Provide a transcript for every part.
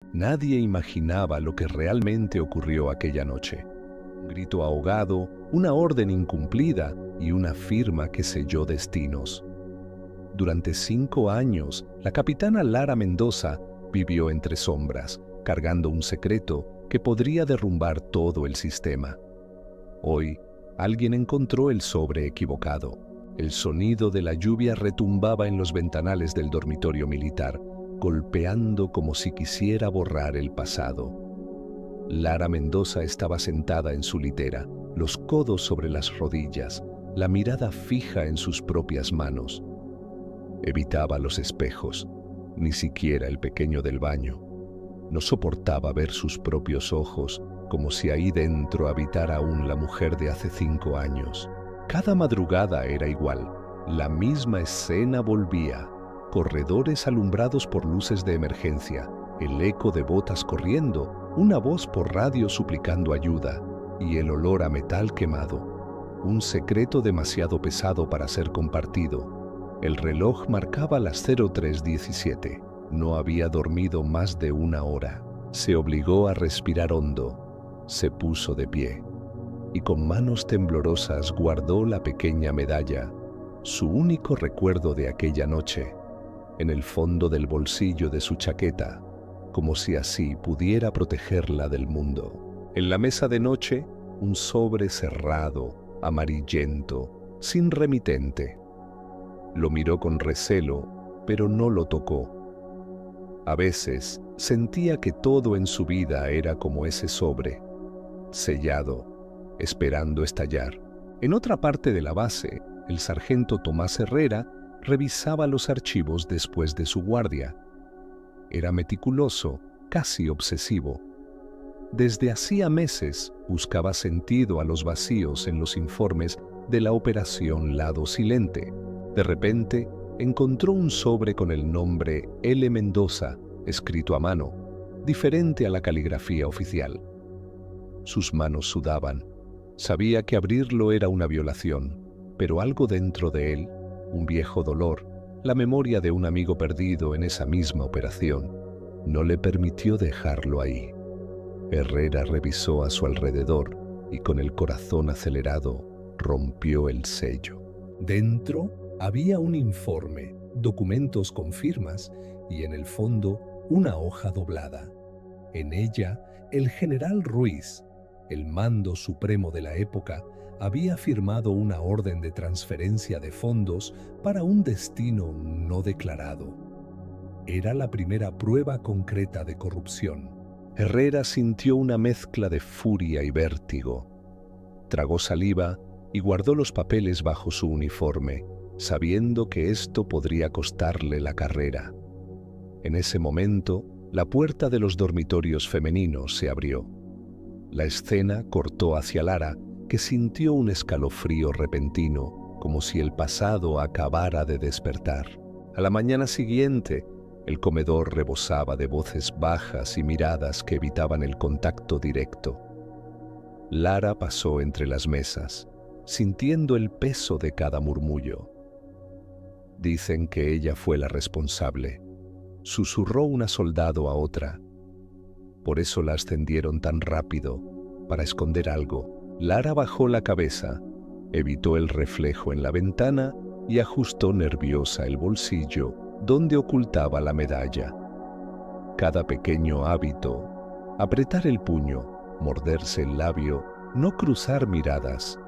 Nadie imaginaba lo que realmente ocurrió aquella noche. Un grito ahogado, una orden incumplida y una firma que selló destinos. Durante 5 años, la capitana Lara Mendoza vivió entre sombras, cargando un secreto que podría derrumbar todo el sistema. Hoy, alguien encontró el sobre equivocado. El sonido de la lluvia retumbaba en los ventanales del dormitorio militar, golpeando como si quisiera borrar el pasado. Lara Mendoza estaba sentada en su litera, los codos sobre las rodillas, la mirada fija en sus propias manos. Evitaba los espejos, ni siquiera el pequeño del baño. No soportaba ver sus propios ojos, como si ahí dentro habitara aún la mujer de hace 5 años. Cada madrugada era igual, la misma escena volvía. Corredores alumbrados por luces de emergencia, el eco de botas corriendo, una voz por radio suplicando ayuda y el olor a metal quemado. Un secreto demasiado pesado para ser compartido. El reloj marcaba las 03:17. No había dormido más de 1 hora. Se obligó a respirar hondo. Se puso de pie y con manos temblorosas guardó la pequeña medalla, su único recuerdo de aquella noche, en el fondo del bolsillo de su chaqueta, como si así pudiera protegerla del mundo. En la mesa de noche, un sobre cerrado, amarillento, sin remitente. Lo miró con recelo, pero no lo tocó. A veces sentía que todo en su vida era como ese sobre, sellado, esperando estallar. En otra parte de la base, el sargento Tomás Herrera revisaba los archivos después de su guardia. Era meticuloso, casi obsesivo. Desde hacía meses buscaba sentido a los vacíos en los informes de la Operación Lado Silente. De repente, encontró un sobre con el nombre L. Mendoza, escrito a mano, diferente a la caligrafía oficial. Sus manos sudaban. Sabía que abrirlo era una violación, pero algo dentro de él, un viejo dolor, la memoria de un amigo perdido en esa misma operación, no le permitió dejarlo ahí. Herrera revisó a su alrededor y con el corazón acelerado rompió el sello. Dentro había un informe, documentos con firmas y en el fondo una hoja doblada. En ella, el general Ruiz, el mando supremo de la época, había firmado una orden de transferencia de fondos para un destino no declarado. Era la primera prueba concreta de corrupción. Herrera sintió una mezcla de furia y vértigo. Tragó saliva y guardó los papeles bajo su uniforme, sabiendo que esto podría costarle la carrera. En ese momento, la puerta de los dormitorios femeninos se abrió. La escena cortó hacia Lara, que sintió un escalofrío repentino, como si el pasado acabara de despertar. A la mañana siguiente, el comedor rebosaba de voces bajas y miradas que evitaban el contacto directo. Lara pasó entre las mesas, sintiendo el peso de cada murmullo. Dicen que ella fue la responsable, susurró una soldado a otra. Por eso la ascendieron tan rápido, para esconder algo. Lara bajó la cabeza, evitó el reflejo en la ventana y ajustó nerviosa el bolsillo donde ocultaba la medalla. Cada pequeño hábito, apretar el puño, morderse el labio, no cruzar miradas,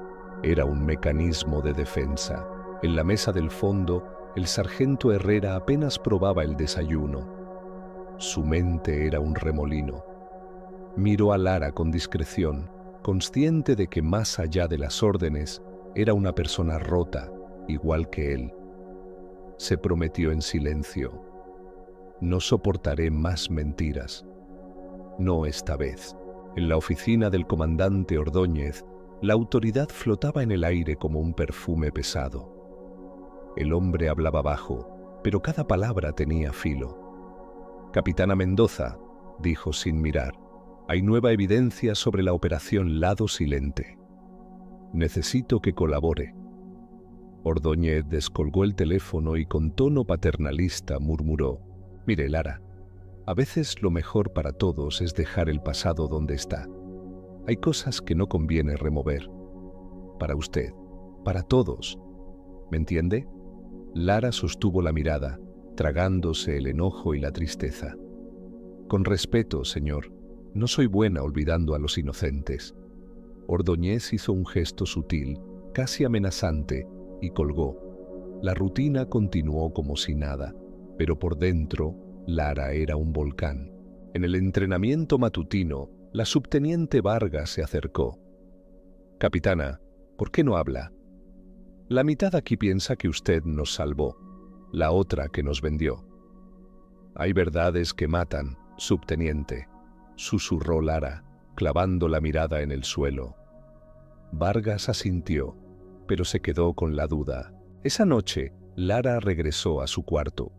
era un mecanismo de defensa. En la mesa del fondo, el sargento Herrera apenas probaba el desayuno. Su mente era un remolino. Miró a Lara con discreción, consciente de que más allá de las órdenes, era una persona rota, igual que él. Se prometió en silencio: no soportaré más mentiras. No esta vez. En la oficina del comandante Ordóñez, la autoridad flotaba en el aire como un perfume pesado. El hombre hablaba bajo, pero cada palabra tenía filo. «Capitana Mendoza», dijo sin mirar, «hay nueva evidencia sobre la operación Lado Silente. Necesito que colabore». Ordóñez descolgó el teléfono y con tono paternalista murmuró: «Mire, Lara, A veces lo mejor para todos es dejar el pasado donde está. Hay cosas que no conviene remover. Para usted, para todos. ¿Me entiende? Lara sostuvo la mirada, tragándose el enojo y la tristeza. Con respeto, señor, no soy buena olvidando a los inocentes. Ordóñez hizo un gesto sutil, casi amenazante, y colgó. La rutina continuó como si nada, pero por dentro, Lara era un volcán. En el entrenamiento matutino, la subteniente Vargas se acercó. «Capitana, ¿por qué no habla? La mitad aquí piensa que usted nos salvó, la otra que nos vendió». «Hay verdades que matan, subteniente», susurró Lara, clavando la mirada en el suelo. Vargas asintió, pero se quedó con la duda. Esa noche, Lara regresó a su cuarto.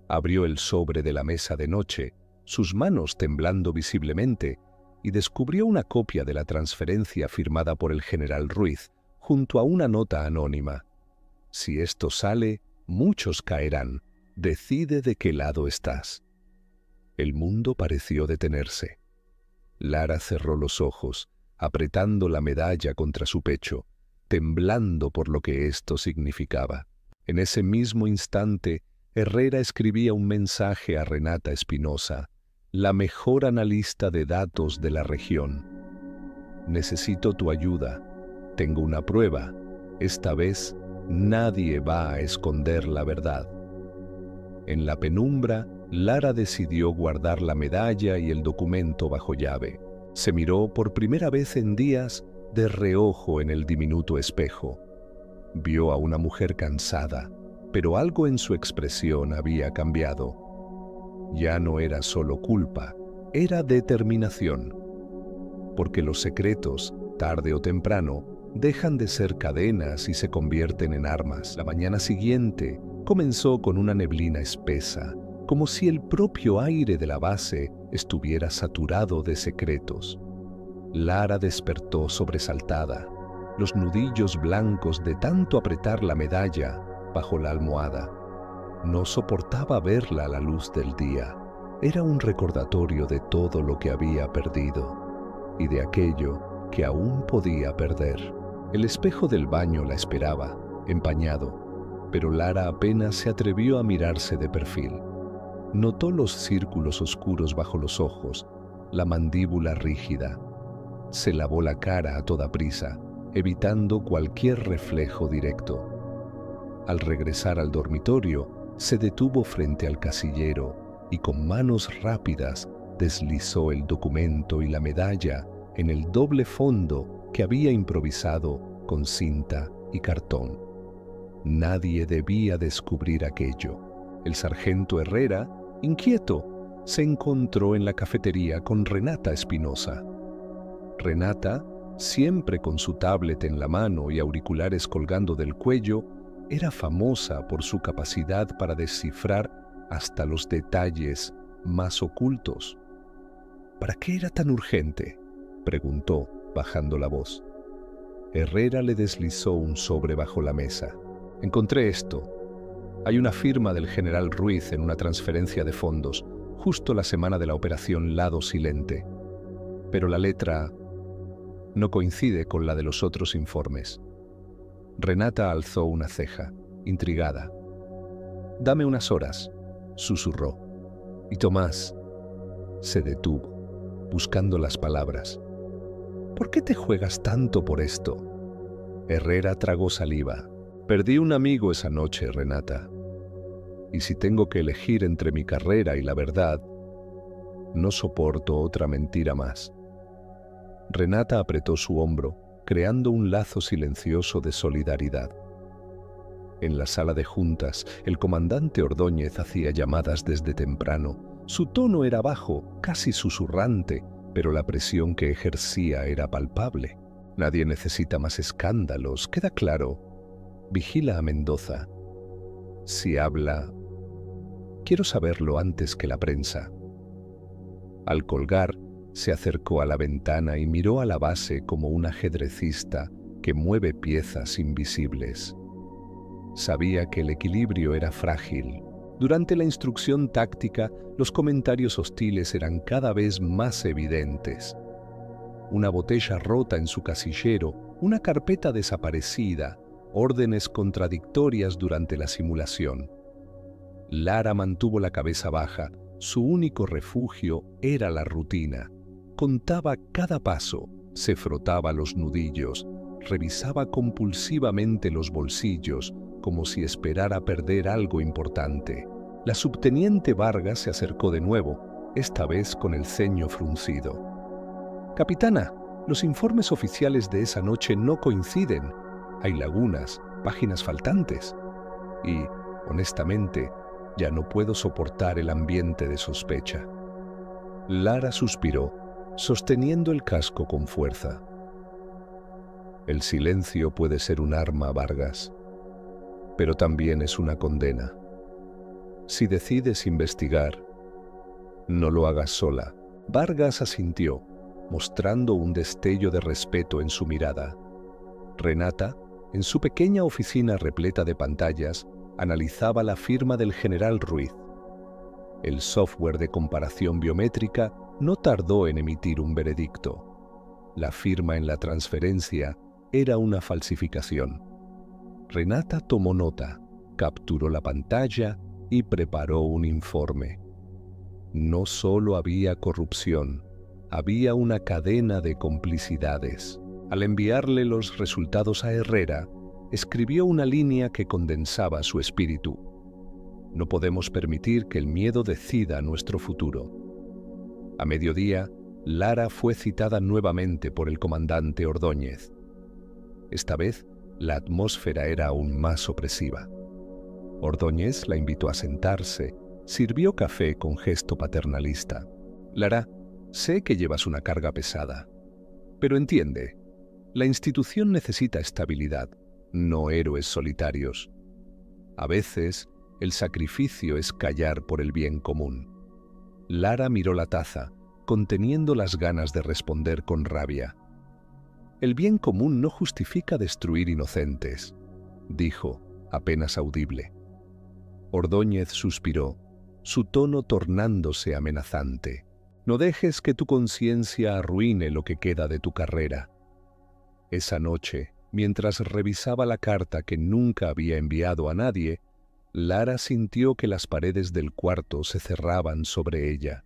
Abrió el sobre de la mesa de noche, sus manos temblando visiblemente, y descubrió una copia de la transferencia firmada por el general Ruiz, junto a una nota anónima. «Si esto sale, muchos caerán. Decide de qué lado estás». El mundo pareció detenerse. Lara cerró los ojos, apretando la medalla contra su pecho, temblando por lo que esto significaba. En ese mismo instante, Herrera escribía un mensaje a Renata Espinosa, la mejor analista de datos de la región. «Necesito tu ayuda. Tengo una prueba. Esta vez, nadie va a esconder la verdad». En la penumbra, Lara decidió guardar la medalla y el documento bajo llave. Se miró por primera vez en días de reojo en el diminuto espejo. Vio a una mujer cansada, pero algo en su expresión había cambiado. Ya no era solo culpa, era determinación. Porque los secretos, tarde o temprano, dejan de ser cadenas y se convierten en armas. La mañana siguiente comenzó con una neblina espesa, como si el propio aire de la base estuviera saturado de secretos. Lara despertó sobresaltada, los nudillos blancos de tanto apretar la medalla bajo la almohada. No soportaba verla a la luz del día. Era un recordatorio de todo lo que había perdido y de aquello que aún podía perder. El espejo del baño la esperaba, empañado, pero Lara apenas se atrevió a mirarse de perfil. Notó los círculos oscuros bajo los ojos, la mandíbula rígida. Se lavó la cara a toda prisa, evitando cualquier reflejo directo. Al regresar al dormitorio, se detuvo frente al casillero y con manos rápidas deslizó el documento y la medalla en el doble fondo que había improvisado con cinta y cartón. Nadie debía descubrir aquello. El sargento Herrera, inquieto, se encontró en la cafetería con Renata Espinosa. Renata, siempre con su tablet en la mano y auriculares colgando del cuello, era famosa por su capacidad para descifrar hasta los detalles más ocultos. «¿Para qué era tan urgente?», preguntó, bajando la voz. Herrera le deslizó un sobre bajo la mesa. «Encontré esto. Hay una firma del general Ruiz en una transferencia de fondos, justo la semana de la operación Lado Silente. Pero la letra no coincide con la de los otros informes». Renata alzó una ceja, intrigada. «Dame unas horas», susurró. Y Tomás se detuvo, buscando las palabras. «¿Por qué te juegas tanto por esto?». Herrera tragó saliva. «Perdí un amigo esa noche, Renata. Y si tengo que elegir entre mi carrera y la verdad, no soporto otra mentira más». Renata apretó su hombro, creando un lazo silencioso de solidaridad. En la sala de juntas, el comandante Ordóñez hacía llamadas desde temprano. Su tono era bajo, casi susurrante, pero la presión que ejercía era palpable. «Nadie necesita más escándalos, queda claro. Vigila a Mendoza. Si habla, quiero saberlo antes que la prensa». Al colgar, se acercó a la ventana y miró a la base como un ajedrecista que mueve piezas invisibles. Sabía que el equilibrio era frágil, Durante la instrucción táctica, los comentarios hostiles eran cada vez más evidentes. Una botella rota en su casillero, una carpeta desaparecida, órdenes contradictorias durante la simulación. Lara mantuvo la cabeza baja. Su único refugio era la rutina. Contaba cada paso, se frotaba los nudillos, revisaba compulsivamente los bolsillos, como si esperara perder algo importante. La subteniente Vargas se acercó de nuevo, esta vez con el ceño fruncido. «Capitana, los informes oficiales de esa noche no coinciden. Hay lagunas, páginas faltantes. Y, honestamente, ya no puedo soportar el ambiente de sospecha». Lara suspiró, sosteniendo el casco con fuerza. «El silencio puede ser un arma, Vargas, pero también es una condena. Si decides investigar, no lo hagas sola». Vargas asintió, mostrando un destello de respeto en su mirada. Renata, en su pequeña oficina repleta de pantallas, analizaba la firma del general Ruiz. El software de comparación biométrica no tardó en emitir un veredicto. La firma en la transferencia era una falsificación. Renata tomó nota, capturó la pantalla y preparó un informe. No solo había corrupción, había una cadena de complicidades. Al enviarle los resultados a Herrera, escribió una línea que condensaba su espíritu. No podemos permitir que el miedo decida nuestro futuro. A mediodía, Lara fue citada nuevamente por el comandante Ordóñez. Esta vez, la atmósfera era aún más opresiva. Ordóñez la invitó a sentarse, sirvió café con gesto paternalista. «Lara, sé que llevas una carga pesada, pero entiende, la institución necesita estabilidad, no héroes solitarios. A veces, el sacrificio es callar por el bien común». Lara miró la taza, conteniendo las ganas de responder con rabia. «El bien común no justifica destruir inocentes», dijo, apenas audible. Ordóñez suspiró, su tono tornándose amenazante. «No dejes que tu conciencia arruine lo que queda de tu carrera». Esa noche, mientras revisaba la carta que nunca había enviado a nadie, Lara sintió que las paredes del cuarto se cerraban sobre ella.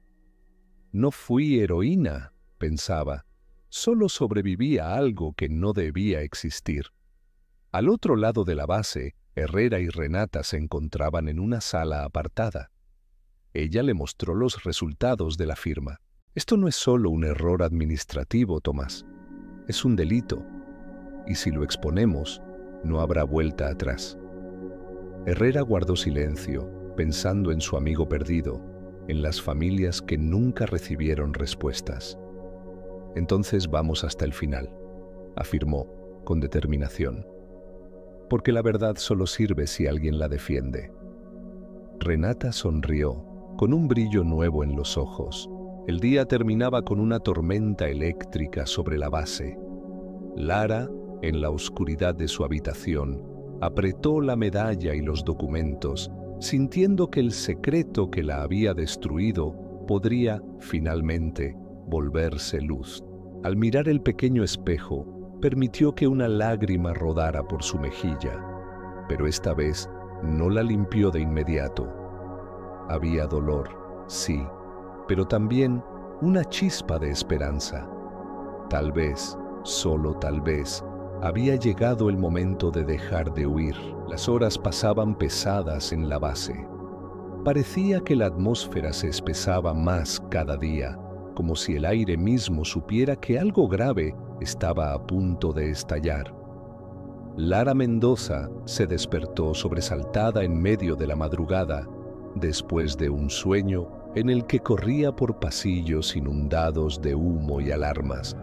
«No fui heroína», pensaba, «solo sobreviví a algo que no debía existir». Al otro lado de la base, Herrera y Renata se encontraban en una sala apartada. Ella le mostró los resultados de la firma. «Esto no es solo un error administrativo, Tomás. Es un delito. Y si lo exponemos, no habrá vuelta atrás». Herrera guardó silencio, pensando en su amigo perdido, en las familias que nunca recibieron respuestas. «Entonces vamos hasta el final», afirmó, con determinación. «Porque la verdad solo sirve si alguien la defiende». Renata sonrió, con un brillo nuevo en los ojos. El día terminaba con una tormenta eléctrica sobre la base. Lara, en la oscuridad de su habitación, apretó la medalla y los documentos, sintiendo que el secreto que la había destruido podría, finalmente, volverse luz. Al mirar el pequeño espejo, permitió que una lágrima rodara por su mejilla, pero esta vez no la limpió de inmediato. Había dolor, sí, pero también una chispa de esperanza. Tal vez, solo tal vez, había llegado el momento de dejar de huir. Las horas pasaban pesadas en la base. Parecía que la atmósfera se espesaba más cada día, como si el aire mismo supiera que algo grave estaba a punto de estallar. Lara Mendoza se despertó sobresaltada en medio de la madrugada, después de un sueño en el que corría por pasillos inundados de humo y alarmas.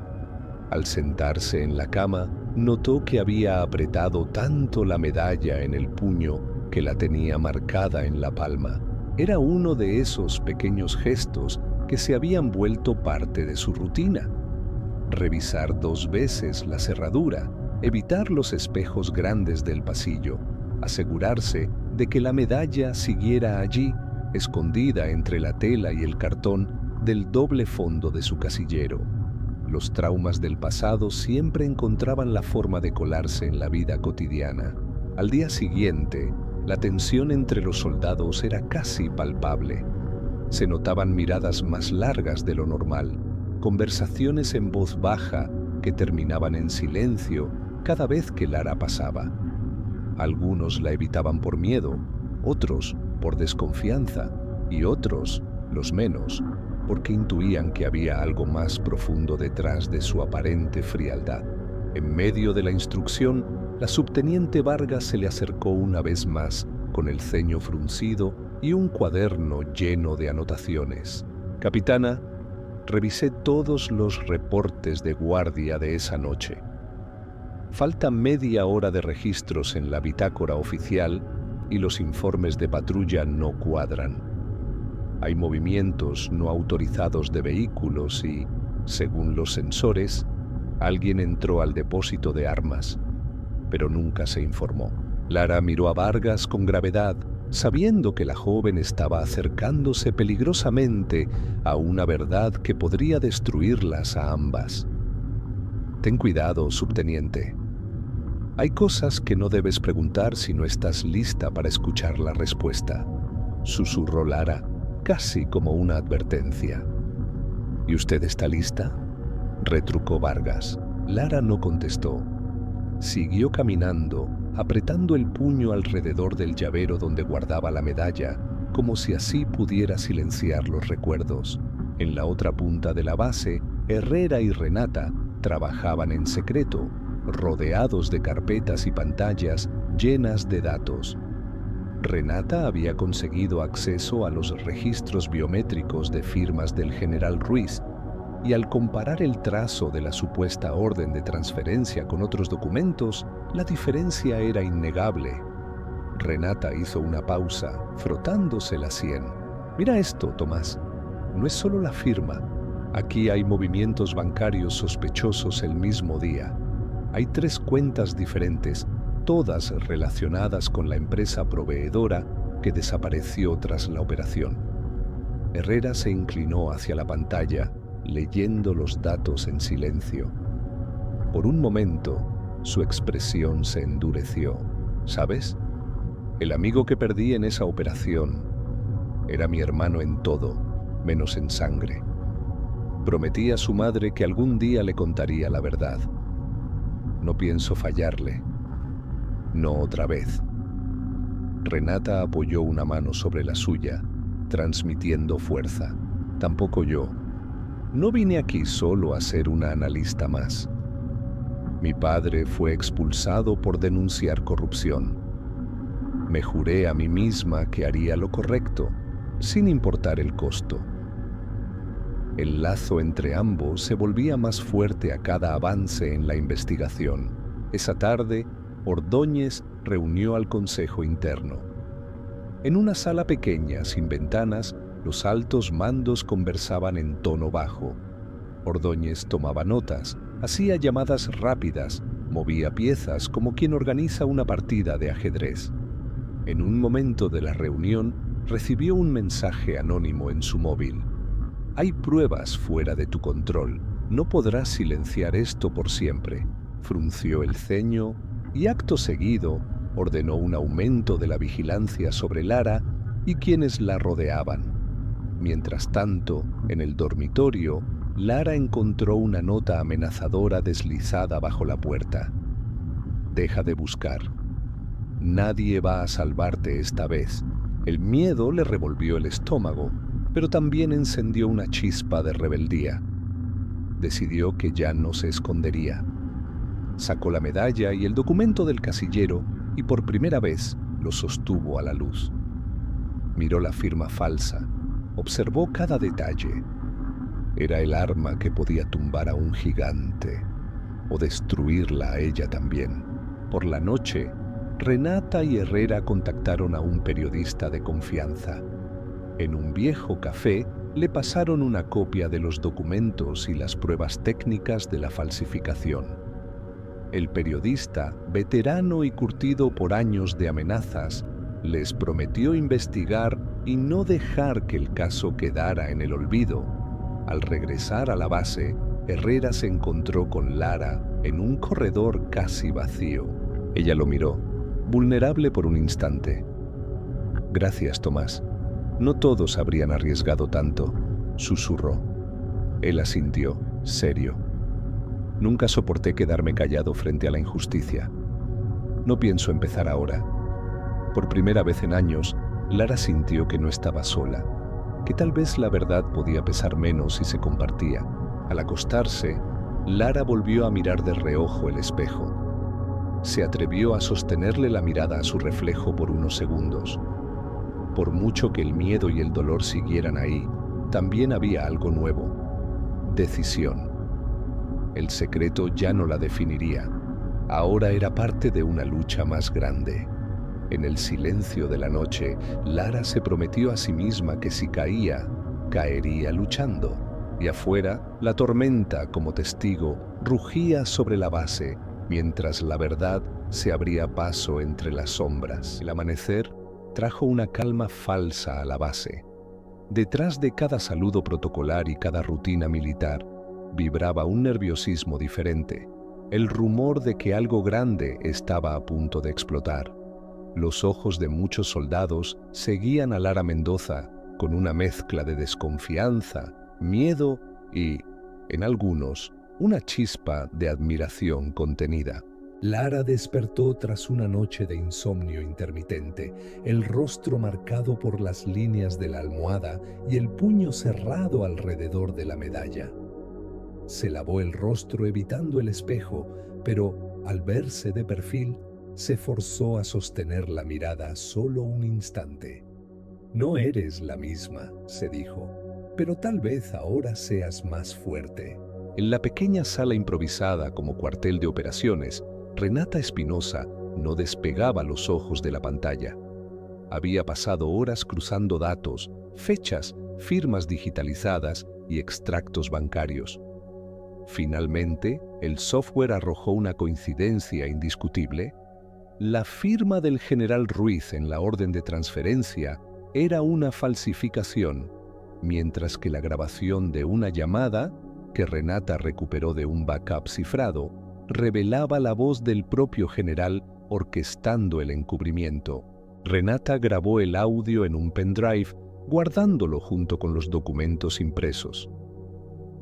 Al sentarse en la cama, notó que había apretado tanto la medalla en el puño que la tenía marcada en la palma. Era uno de esos pequeños gestos que se habían vuelto parte de su rutina. Revisar 2 veces la cerradura, evitar los espejos grandes del pasillo, asegurarse de que la medalla siguiera allí, escondida entre la tela y el cartón del doble fondo de su casillero. Los traumas del pasado siempre encontraban la forma de colarse en la vida cotidiana. Al día siguiente, la tensión entre los soldados era casi palpable. Se notaban miradas más largas de lo normal, conversaciones en voz baja que terminaban en silencio cada vez que Lara pasaba. Algunos la evitaban por miedo, otros por desconfianza y otros, los menos, porque intuían que había algo más profundo detrás de su aparente frialdad. En medio de la instrucción, la subteniente Vargas se le acercó una vez más, con el ceño fruncido y un cuaderno lleno de anotaciones. Capitana, revisé todos los reportes de guardia de esa noche. Falta media hora de registros en la bitácora oficial y los informes de patrulla no cuadran. Hay movimientos no autorizados de vehículos y, según los sensores, alguien entró al depósito de armas, pero nunca se informó. Lara miró a Vargas con gravedad, sabiendo que la joven estaba acercándose peligrosamente a una verdad que podría destruirlas a ambas. Ten cuidado, subteniente. Hay cosas que no debes preguntar si no estás lista para escuchar la respuesta, susurró Lara, casi como una advertencia. ¿Y usted está lista?, retrucó Vargas. Lara no contestó. Siguió caminando, apretando el puño alrededor del llavero donde guardaba la medalla, como si así pudiera silenciar los recuerdos. En la otra punta de la base, Herrera y Renata trabajaban en secreto, rodeados de carpetas y pantallas llenas de datos. Renata había conseguido acceso a los registros biométricos de firmas del general Ruiz, y al comparar el trazo de la supuesta orden de transferencia con otros documentos, la diferencia era innegable. Renata hizo una pausa, frotándose la sien. Mira esto, Tomás. No es solo la firma. Aquí hay movimientos bancarios sospechosos el mismo día. Hay 3 cuentas diferentes, todas relacionadas con la empresa proveedora que desapareció tras la operación. Herrera se inclinó hacia la pantalla, leyendo los datos en silencio. Por un momento, su expresión se endureció. ¿Sabes? El amigo que perdí en esa operación era mi hermano en todo, menos en sangre. Prometí a su madre que algún día le contaría la verdad. No pienso fallarle. No otra vez. Renata apoyó una mano sobre la suya, transmitiendo fuerza. Tampoco yo. No vine aquí solo a ser una analista más. Mi padre fue expulsado por denunciar corrupción. Me juré a mí misma que haría lo correcto, sin importar el costo. El lazo entre ambos se volvía más fuerte a cada avance en la investigación. Esa tarde, Ordóñez reunió al consejo interno. En una sala pequeña, sin ventanas, los altos mandos conversaban en tono bajo. Ordóñez tomaba notas, hacía llamadas rápidas, movía piezas como quien organiza una partida de ajedrez. En un momento de la reunión, recibió un mensaje anónimo en su móvil. Hay pruebas fuera de tu control. No podrás silenciar esto por siempre. Frunció el ceño y acto seguido ordenó un aumento de la vigilancia sobre Lara y quienes la rodeaban. Mientras tanto, en el dormitorio, Lara encontró una nota amenazadora deslizada bajo la puerta. Deja de buscar. Nadie va a salvarte esta vez. El miedo le revolvió el estómago, pero también encendió una chispa de rebeldía. Decidió que ya no se escondería. Sacó la medalla y el documento del casillero y por primera vez lo sostuvo a la luz. Miró la firma falsa. Observó cada detalle. Era el arma que podía tumbar a un gigante o destruirla a ella también. Por la noche, Renata y Herrera contactaron a un periodista de confianza. En un viejo café le pasaron una copia de los documentos y las pruebas técnicas de la falsificación. El periodista, veterano y curtido por años de amenazas, Les prometió investigar y no dejar que el caso quedara en el olvido. Al regresar a la base, Herrera se encontró con Lara en un corredor casi vacío. Ella lo miró, vulnerable por un instante. «Gracias, Tomás. No todos habrían arriesgado tanto», susurró. Él asintió, serio. «Nunca soporté quedarme callado frente a la injusticia. No pienso empezar ahora». Por primera vez en años, Lara sintió que no estaba sola, que tal vez la verdad podía pesar menos si se compartía. Al acostarse, Lara volvió a mirar de reojo el espejo. Se atrevió a sostenerle la mirada a su reflejo por unos segundos. Por mucho que el miedo y el dolor siguieran ahí, también había algo nuevo: decisión. El secreto ya no la definiría. Ahora era parte de una lucha más grande. En el silencio de la noche, Lara se prometió a sí misma que si caía, caería luchando. Y afuera, la tormenta, como testigo, rugía sobre la base, mientras la verdad se abría paso entre las sombras. El amanecer trajo una calma falsa a la base. Detrás de cada saludo protocolar y cada rutina militar, vibraba un nerviosismo diferente, el rumor de que algo grande estaba a punto de explotar. Los ojos de muchos soldados seguían a Lara Mendoza con una mezcla de desconfianza, miedo y, en algunos, una chispa de admiración contenida. Lara despertó tras una noche de insomnio intermitente, el rostro marcado por las líneas de la almohada y el puño cerrado alrededor de la medalla. Se lavó el rostro evitando el espejo, pero al verse de perfil, se forzó a sostener la mirada solo un instante. «No eres la misma», se dijo, «pero tal vez ahora seas más fuerte». En la pequeña sala improvisada como cuartel de operaciones, Renata Espinosa no despegaba los ojos de la pantalla. Había pasado horas cruzando datos, fechas, firmas digitalizadas y extractos bancarios. Finalmente, el software arrojó una coincidencia indiscutible. La firma del general Ruiz en la orden de transferencia era una falsificación, mientras que la grabación de una llamada, que Renata recuperó de un backup cifrado, revelaba la voz del propio general orquestando el encubrimiento. Renata grabó el audio en un pendrive, guardándolo junto con los documentos impresos.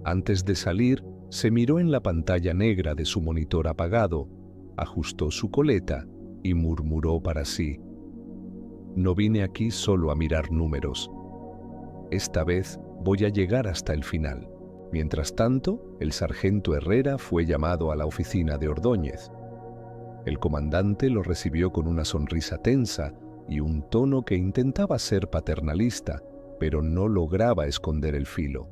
Antes de salir, se miró en la pantalla negra de su monitor apagado, ajustó su coleta y murmuró para sí: «No vine aquí solo a mirar números. Esta vez voy a llegar hasta el final». Mientras tanto, el sargento Herrera fue llamado a la oficina de Ordóñez. El comandante lo recibió con una sonrisa tensa y un tono que intentaba ser paternalista, pero no lograba esconder el filo.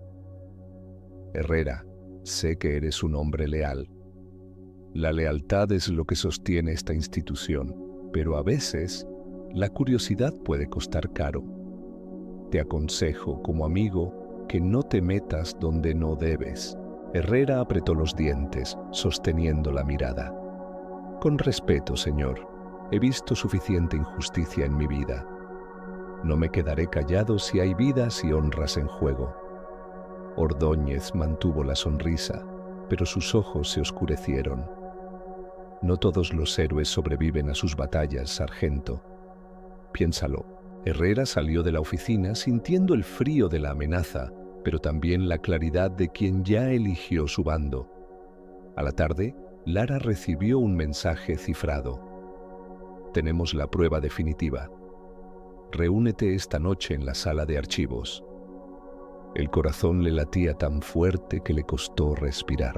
«Herrera, sé que eres un hombre leal. La lealtad es lo que sostiene esta institución, pero a veces la curiosidad puede costar caro. Te aconsejo, como amigo, que no te metas donde no debes». Herrera apretó los dientes, sosteniendo la mirada. «Con respeto, señor, he visto suficiente injusticia en mi vida. No me quedaré callado si hay vidas y honras en juego». Ordóñez mantuvo la sonrisa, pero sus ojos se oscurecieron. «No todos los héroes sobreviven a sus batallas, sargento. Piénsalo». Herrera salió de la oficina sintiendo el frío de la amenaza, pero también la claridad de quien ya eligió su bando. A la tarde, Lara recibió un mensaje cifrado. «Tenemos la prueba definitiva. Reúnete esta noche en la sala de archivos». El corazón le latía tan fuerte que le costó respirar.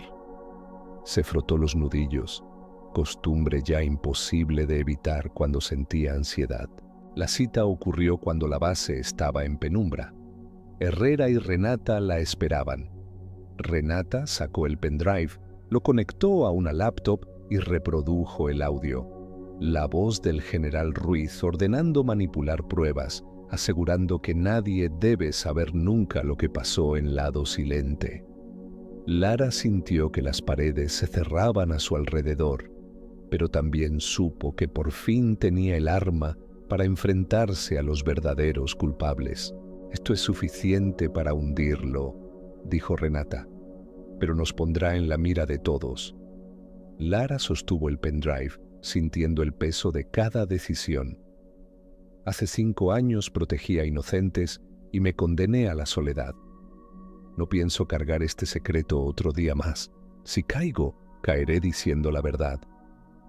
Se frotó los nudillos, costumbre ya imposible de evitar cuando sentía ansiedad. La cita ocurrió cuando la base estaba en penumbra. Herrera y Renata la esperaban. Renata sacó el pendrive, lo conectó a una laptop y reprodujo el audio. La voz del general Ruiz ordenando manipular pruebas, asegurando que nadie debe saber nunca lo que pasó en Lado Silente. Lara sintió que las paredes se cerraban a su alrededor, pero también supo que por fin tenía el arma para enfrentarse a los verdaderos culpables. «Esto es suficiente para hundirlo», dijo Renata, «pero nos pondrá en la mira de todos». Lara sostuvo el pendrive, sintiendo el peso de cada decisión. «Hace 5 años protegí a inocentes y me condené a la soledad. No pienso cargar este secreto otro día más. Si caigo, caeré diciendo la verdad».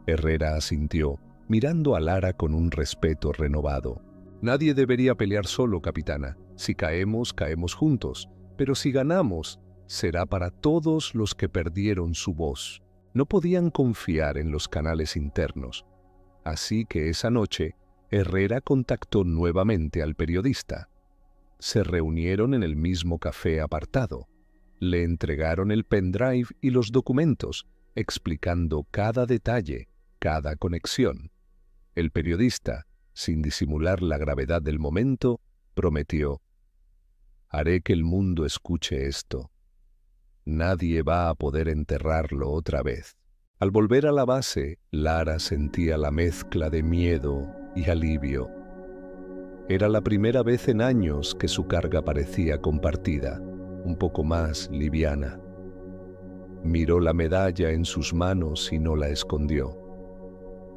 Herrera asintió, mirando a Lara con un respeto renovado. «Nadie debería pelear solo, capitana. Si caemos, caemos juntos. Pero si ganamos, será para todos los que perdieron su voz». No podían confiar en los canales internos. Así que esa noche, Herrera contactó nuevamente al periodista. Se reunieron en el mismo café apartado. Le entregaron el pendrive y los documentos, explicando cada detalle, cada conexión. El periodista, sin disimular la gravedad del momento, prometió: «Haré que el mundo escuche esto. Nadie va a poder enterrarlo otra vez». Al volver a la base, Lara sentía la mezcla de miedo y alivio. Era la primera vez en años que su carga parecía compartida, un poco más liviana. Miró la medalla en sus manos y no la escondió.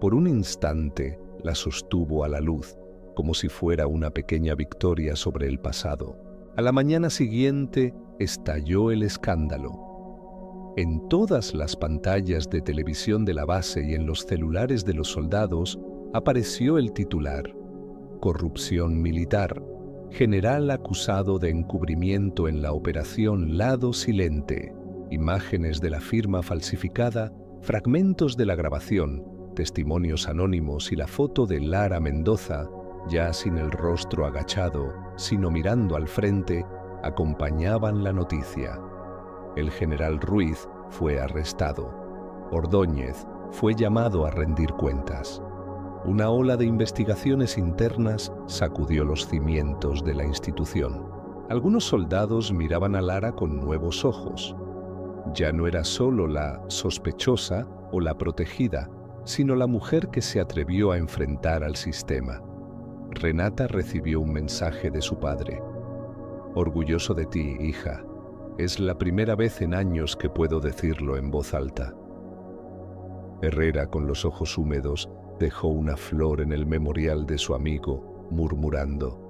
Por un instante la sostuvo a la luz, como si fuera una pequeña victoria sobre el pasado. A la mañana siguiente estalló el escándalo. En todas las pantallas de televisión de la base y en los celulares de los soldados apareció el titular: «Corrupción militar. General acusado de encubrimiento en la operación Lado Silente». Imágenes de la firma falsificada, fragmentos de la grabación, testimonios anónimos y la foto de Lara Mendoza, ya sin el rostro agachado, sino mirando al frente, acompañaban la noticia. El general Ruiz fue arrestado. Ordóñez fue llamado a rendir cuentas. Una ola de investigaciones internas sacudió los cimientos de la institución. Algunos soldados miraban a Lara con nuevos ojos. Ya no era solo la sospechosa o la protegida, sino la mujer que se atrevió a enfrentar al sistema. Renata recibió un mensaje de su padre: «Orgulloso de ti, hija. Es la primera vez en años que puedo decirlo en voz alta». Herrera, con los ojos húmedos, dejó una flor en el memorial de su amigo, murmurando: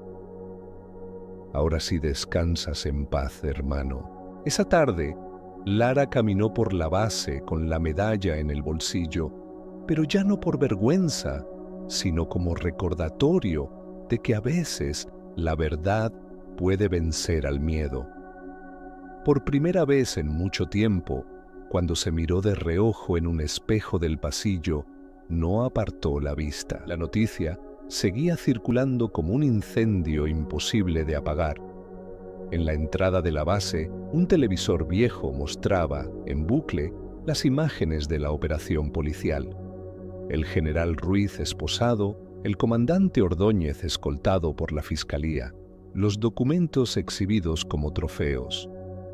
«Ahora sí descansas en paz, hermano». Esa tarde, Lara caminó por la base con la medalla en el bolsillo, pero ya no por vergüenza, sino como recordatorio de que a veces la verdad puede vencer al miedo. Por primera vez en mucho tiempo, cuando se miró de reojo en un espejo del pasillo, no apartó la vista. La noticia seguía circulando como un incendio imposible de apagar. En la entrada de la base, un televisor viejo mostraba, en bucle, las imágenes de la operación policial. El general Ruiz esposado, el comandante Ordóñez escoltado por la fiscalía, los documentos exhibidos como trofeos.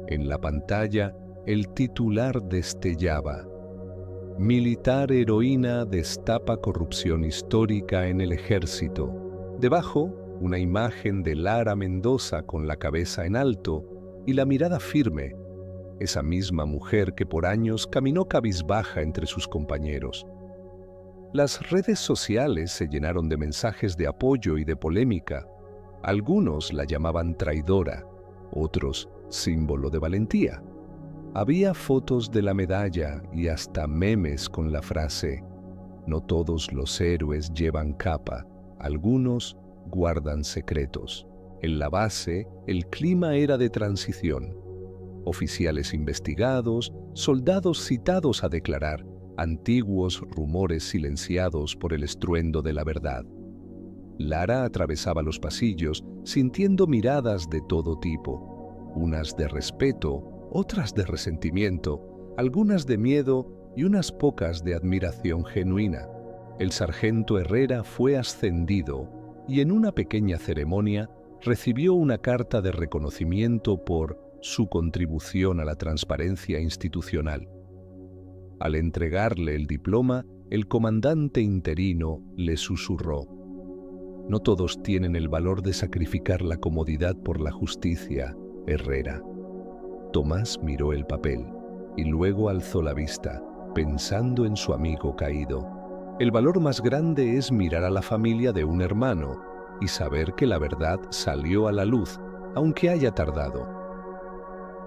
En la pantalla, el titular destellaba: «Militar heroína destapa corrupción histórica en el ejército». Debajo, una imagen de Lara Mendoza con la cabeza en alto y la mirada firme, esa misma mujer que por años caminó cabizbaja entre sus compañeros. Las redes sociales se llenaron de mensajes de apoyo y de polémica. Algunos la llamaban traidora, otros símbolo de valentía. Había fotos de la medalla y hasta memes con la frase: «No todos los héroes llevan capa, algunos guardan secretos». En la base, el clima era de transición. Oficiales investigados, soldados citados a declarar, antiguos rumores silenciados por el estruendo de la verdad. Lara atravesaba los pasillos sintiendo miradas de todo tipo, unas de respeto, otras de resentimiento, algunas de miedo y unas pocas de admiración genuina. El sargento Herrera fue ascendido y en una pequeña ceremonia recibió una carta de reconocimiento por su contribución a la transparencia institucional. Al entregarle el diploma, el comandante interino le susurró: No todos tienen el valor de sacrificar la comodidad por la justicia, Herrera. Tomás miró el papel y luego alzó la vista, pensando en su amigo caído. El valor más grande es mirar a la familia de un hermano y saber que la verdad salió a la luz, aunque haya tardado.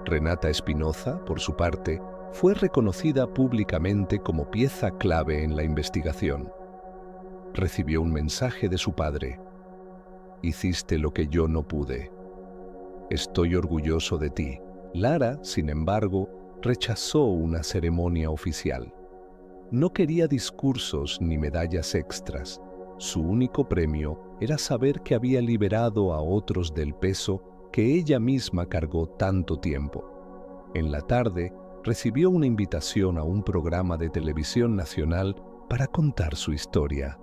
Renata Espinoza, por su parte, fue reconocida públicamente como pieza clave en la investigación. Recibió un mensaje de su padre. Hiciste lo que yo no pude. Estoy orgulloso de ti. Lara, sin embargo, rechazó una ceremonia oficial. No quería discursos ni medallas extras. Su único premio era saber que había liberado a otros del peso que ella misma cargó tanto tiempo. En la tarde, recibió una invitación a un programa de televisión nacional para contar su historia.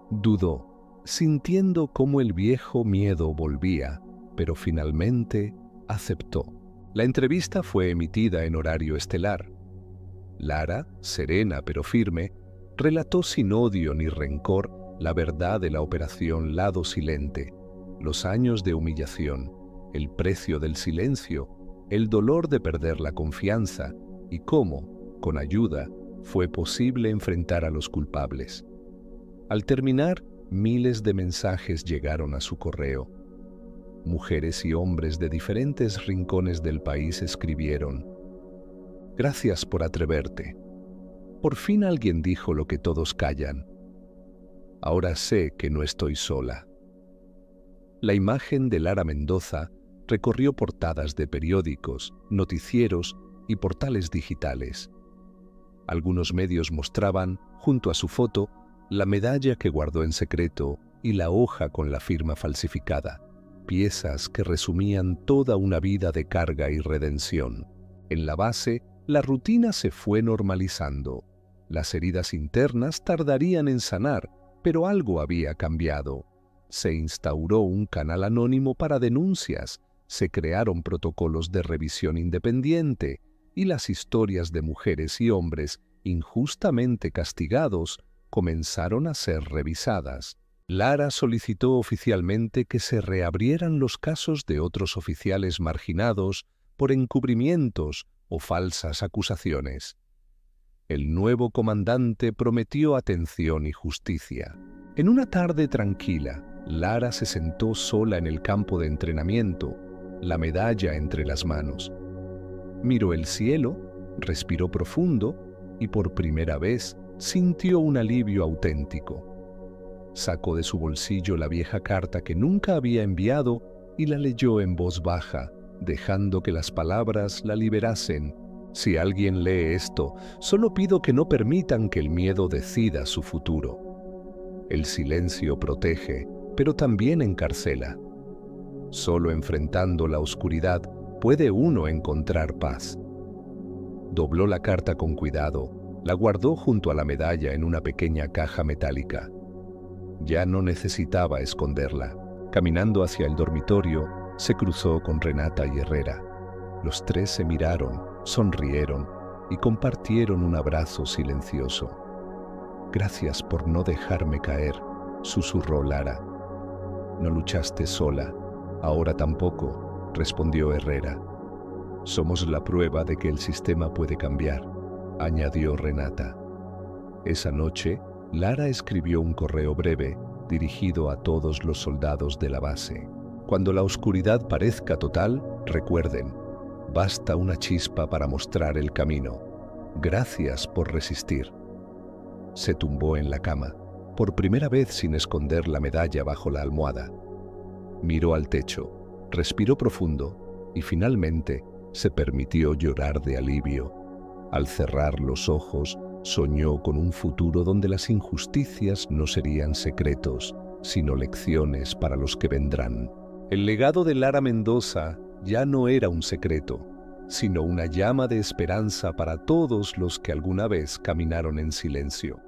Dudó, sintiendo cómo el viejo miedo volvía, pero finalmente aceptó. La entrevista fue emitida en horario estelar. Lara, serena pero firme, relató sin odio ni rencor la verdad de la operación Lado Silente, los años de humillación, el precio del silencio, el dolor de perder la confianza y cómo, con ayuda, fue posible enfrentar a los culpables. Al terminar, miles de mensajes llegaron a su correo. Mujeres y hombres de diferentes rincones del país escribieron: «Gracias por atreverte. Por fin alguien dijo lo que todos callan. Ahora sé que no estoy sola». La imagen de Lara Mendoza recorrió portadas de periódicos, noticieros y portales digitales. Algunos medios mostraban, junto a su foto, la medalla que guardó en secreto y la hoja con la firma falsificada, piezas que resumían toda una vida de carga y redención. En la base, la rutina se fue normalizando. Las heridas internas tardarían en sanar, pero algo había cambiado. Se instauró un canal anónimo para denuncias, se crearon protocolos de revisión independiente y las historias de mujeres y hombres injustamente castigados comenzaron a ser revisadas. Lara solicitó oficialmente que se reabrieran los casos de otros oficiales marginados por encubrimientos o falsas acusaciones. El nuevo comandante prometió atención y justicia. En una tarde tranquila, Lara se sentó sola en el campo de entrenamiento, la medalla entre las manos. Miró el cielo, respiró profundo y por primera vez sintió un alivio auténtico. Sacó de su bolsillo la vieja carta que nunca había enviado y la leyó en voz baja, dejando que las palabras la liberasen. Si alguien lee esto, solo pido que no permitan que el miedo decida su futuro. El silencio protege, pero también encarcela. Solo enfrentando la oscuridad puede uno encontrar paz. Dobló la carta con cuidado, la guardó junto a la medalla en una pequeña caja metálica. Ya no necesitaba esconderla. Caminando hacia el dormitorio, se cruzó con Renata y Herrera. Los tres se miraron, sonrieron y compartieron un abrazo silencioso. «Gracias por no dejarme caer», susurró Lara. «No luchaste sola, ahora tampoco», respondió Herrera. «Somos la prueba de que el sistema puede cambiar», añadió Renata. Esa noche, Lara escribió un correo breve dirigido a todos los soldados de la base. Cuando la oscuridad parezca total, recuerden, basta una chispa para mostrar el camino. Gracias por resistir. Se tumbó en la cama, por primera vez sin esconder la medalla bajo la almohada. Miró al techo, respiró profundo y finalmente se permitió llorar de alivio. Al cerrar los ojos, soñó con un futuro donde las injusticias no serían secretos, sino lecciones para los que vendrán. El legado de Lara Mendoza ya no era un secreto, sino una llama de esperanza para todos los que alguna vez caminaron en silencio.